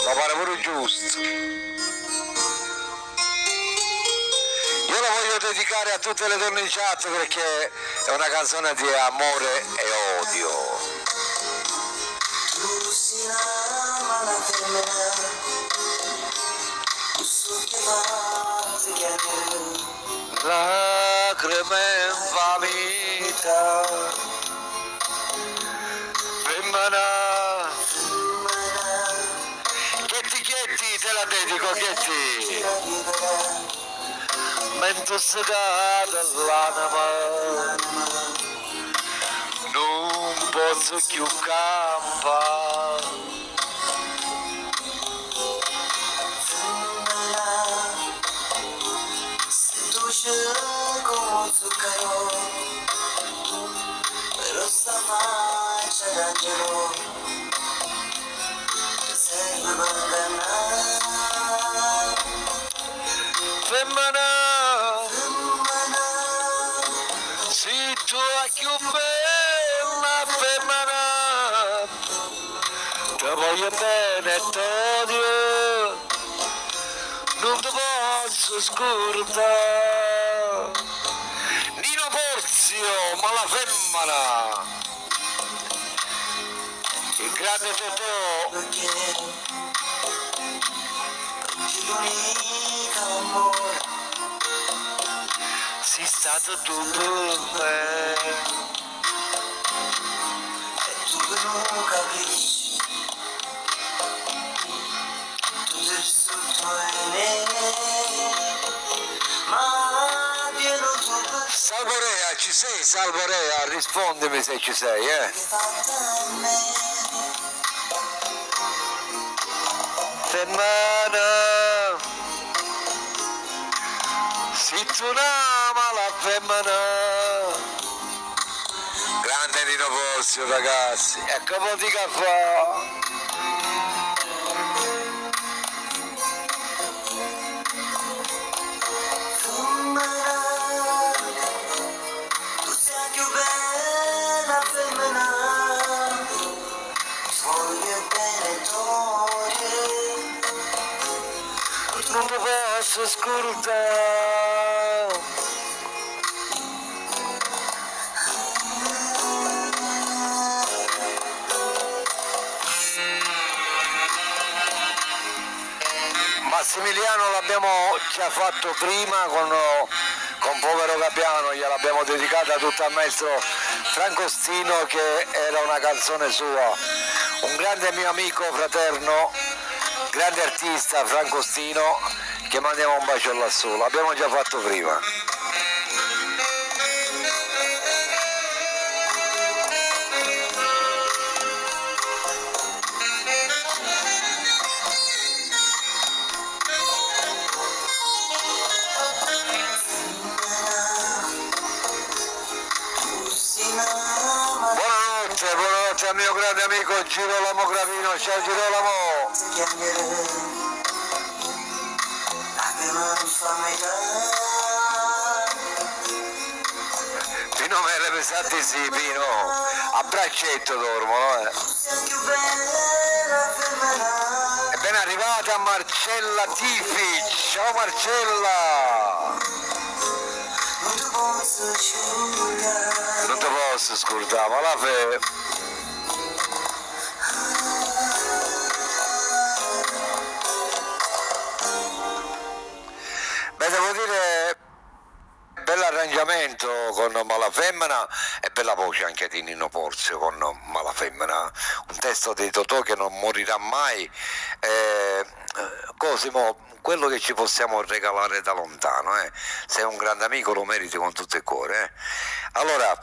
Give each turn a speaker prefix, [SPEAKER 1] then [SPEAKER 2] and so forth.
[SPEAKER 1] mi pare pure giusto. Io la voglio dedicare a tutte le donne in chat perché è una canzone di amore e odio.
[SPEAKER 2] Tu si ama la femmina, su che va ti chiede.
[SPEAKER 1] Lacrime infamità, femmina. Chetti, te la dedico, Chetti. Mentre segata l'anima, non posso più campare.
[SPEAKER 2] Se tu scegli come zucchero, però sta faccia d'angelo, ti serve per ingannare.
[SPEAKER 1] Femmina, se tu hai più bella femmina, ti voglio bene e t'odio, non ti posso scordare. Nino Porzio, ma la femmina, il grande Totò.
[SPEAKER 2] Perché l'unica amore
[SPEAKER 1] Sei stato tu per me.
[SPEAKER 2] e tu non capisci, tu sei sotto me, ma pieno tu perché
[SPEAKER 1] Salvorea, ci sei? Salvorea, rispondimi se ci sei,
[SPEAKER 2] fatta a me.
[SPEAKER 1] Femmina, se tu ama la femmina. Grande Nino Porzio, ragazzi, e come di caffè.
[SPEAKER 2] Femmina, tu sei più bella femmina, voglio bene t'odio.
[SPEAKER 1] Non ti posso scordare. Massimiliano l'abbiamo già fatto prima con Povero Gabbiano, gliel'abbiamo dedicata tutta al maestro Francostino, che era una canzone sua. Un grande mio amico fraterno, grande artista Francostino, che mandiamo un bacio lassù, l'abbiamo già fatto prima. Buonanotte al mio grande amico Girolamo Gravino, ciao Girolamo. Pino me le pesate sì, Pino, a braccetto dormono, È ben arrivata Marcella Tifi, ciao Marcella. Non ti posso scordare, ma la fe... Beh, devo dire, bell'arrangiamento con Malafemmina e bella voce anche di Nino Porzio con Malafemmina, un testo di Totò che non morirà mai. Cosimo, quello che ci possiamo regalare da lontano, sei un grande amico, lo meriti con tutto il cuore. Allora,